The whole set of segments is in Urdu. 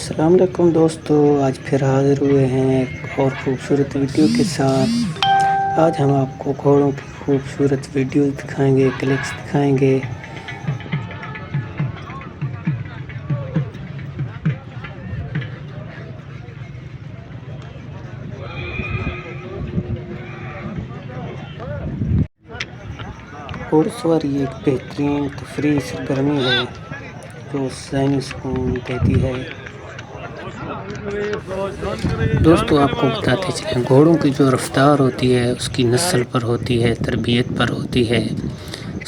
السلام علیکم دوستو، آج پھر حاضر ہوئے ہیں ایک اور خوبصورت ویڈیو کے ساتھ۔ آج ہم آپ کو گھوڑوں کی خوبصورت ویڈیوز دکھائیں گے، کلکس دکھائیں گے۔ گھوڑ سواری ایک بہترین تفریحی سرگرمی ہے جو ذہنی سکون دیتی ہے۔ دوستو آپ کو بتاتے چلیں، گھوڑوں کی جو رفتار ہوتی ہے اس کی نسل پر ہوتی ہے، تربیت پر ہوتی ہے۔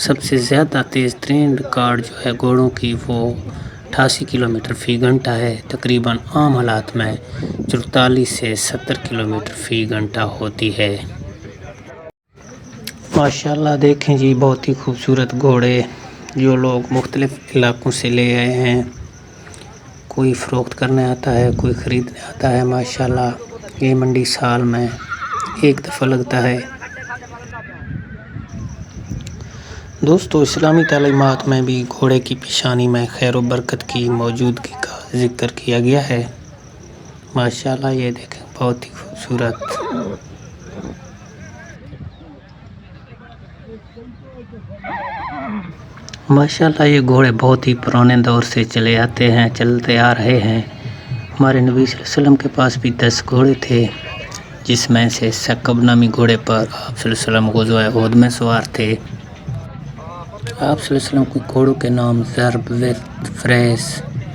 سب سے زیادہ تیز ترین ریکارڈ جو ہے گھوڑوں کی وہ 88 کلومیٹر فی گھنٹہ ہے۔ تقریباً عام حالات میں 44 سے 70 کلومیٹر فی گھنٹہ ہوتی ہے۔ ماشاءاللہ دیکھیں جی، بہت ہی خوبصورت گھوڑے جو لوگ مختلف علاقوں سے لے آئے ہیں۔ کوئی فروخت کرنے آتا ہے، کوئی خریدنے آتا ہے۔ ماشاءاللہ یہ منڈی سال میں ایک دفعہ لگتا ہے۔ دوستو اسلامی تعلیمات میں بھی گھوڑے کی پیشانی میں خیر و برکت کی موجودگی کا ذکر کیا گیا ہے۔ ماشاءاللہ یہ دیکھیں، بہت ہی خوبصورت۔ ماشاءاللہ یہ گھوڑے بہت ہی پرانے دور سے چلتے آ رہے ہیں۔ ہمارے نبی صلی اللہ علیہ وسلم کے پاس بھی 10 گھوڑے تھے، جس میں سے ثقب نامی گھوڑے پر آپ صلی اللہ علیہ وسلم غزوہ احد میں سوار تھے۔ آپ صلی اللہ علیہ وسلم کے گھوڑوں کے نام ضرب، ورد، فریس،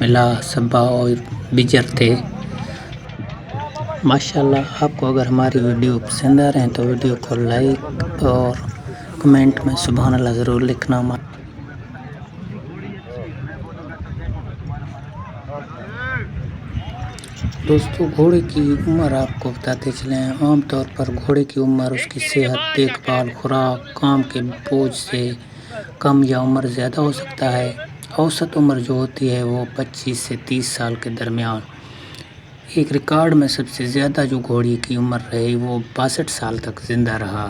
ملا، صبا اور بجر تھے۔ ماشاءاللہ آپ کو اگر ہماری ویڈیو پسند آ رہے ہیں تو ویڈیو کو لائک اور کمنٹ میں سبحان اللہ ضرور لکھنا۔ دوستو گھوڑے کی عمر آپ کو بتاتے چلیں، عام طور پر گھوڑے کی عمر اس کی صحت، دیکھ بھال، خوراک، کام کے بوجھ سے کم یا عمر زیادہ ہو سکتا ہے۔ اوسط عمر جو ہوتی ہے وہ 25 سے 30 سال کے درمیان۔ ایک ریکارڈ میں سب سے زیادہ جو گھوڑے کی عمر رہی وہ 62 سال تک زندہ رہا۔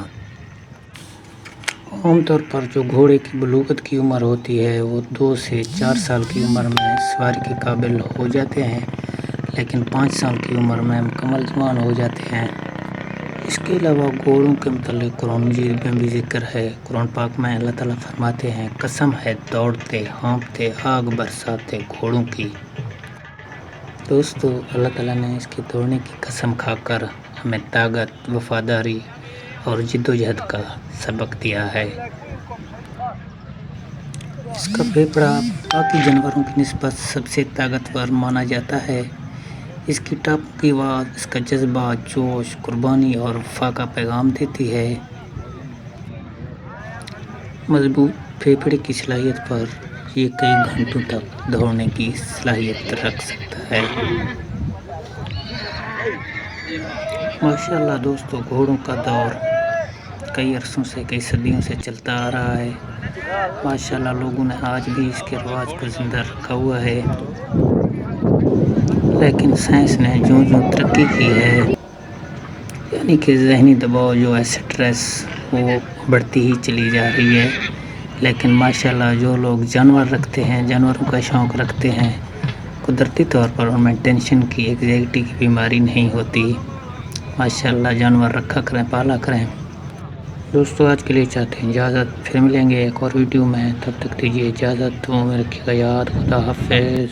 عام طور پر جو گھوڑے کی بلوغت کی عمر ہوتی ہے وہ 2 سے 4 سال کی عمر میں سواری کے قابل ہو جاتے ہیں، لیکن 5 سال کی عمر میں مکمل جوان ہو جاتے ہیں۔ اس کے علاوہ گھوڑوں کے متعلق قرآن مجید میں بھی ذکر ہے۔ قرآن پاک میں اللہ تعالیٰ فرماتے ہیں، قسم ہے دوڑتے، ہانپتے، آگ برساتے گھوڑوں کی۔ دوستو اللہ تعالیٰ نے اس کے دوڑنے کی قسم کھا کر ہمیں طاقت، وفاداری اور جدوجہد کا سبق دیا ہے۔ اس کا پھیپھڑا باقی جانوروں کی نسبت سب سے طاقتور مانا جاتا ہے۔ اس کی ٹاپوں کی آواز اس کا جذبہ، جوش، قربانی اور وفا کا پیغام دیتی ہے۔ مضبوط پھیپھڑے کی صلاحیت پر یہ کئی گھنٹوں تک دوڑنے کی صلاحیت رکھ سکتا ہے۔ ماشاءاللہ دوستو گھوڑوں کا دور کئی عرصوں سے، کئی صدیوں سے چلتا آ رہا ہے۔ ماشاءاللہ لوگوں نے آج بھی اس کے رواج کو زندہ رکھا ہوا ہے، لیکن سائنس نے جوں ترقی کی ہے، یعنی کہ ذہنی دباؤ جو ہے، سٹریس، وہ بڑھتی ہی چلی جا رہی ہے۔ لیکن ماشاءاللہ جو لوگ جانور رکھتے ہیں، جانوروں کا شوق رکھتے ہیں، قدرتی طور پر ان میں ٹینشن کی، اینگزائٹی کی بیماری نہیں ہوتی۔ ماشاءاللہ جانور رکھا کریں، پالا کریں۔ دوستو آج کے لیے چاہتے ہیں اجازت، پھر ملیں گے ایک اور ویڈیو میں، تب تک دیجیے اجازت، دعاؤں میں رکھیے گا یاد۔ خدا حافظ۔